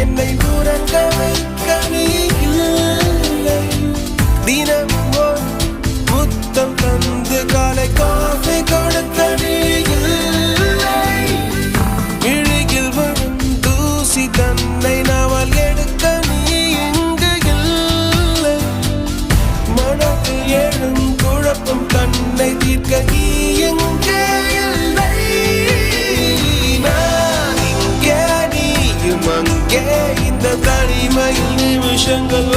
என்னை உறங்க வைக்க நீ இல்லை. தினமும் ஒரு முத்தம் தந்து காலை காஃபி கொடுக்க நீ இல்லை. இழுகில் வரும் தூசி தன்னை நாவல் எடுக்க நீ இங்கு இல்லை. மனதில் எழும் குழப்பம் தன்னை தீர்க்க நீ எங்கே இல்லை. நான் இங்கே நீயும் அங்கே இந்த தனிமையில் நிமிஷங்கள்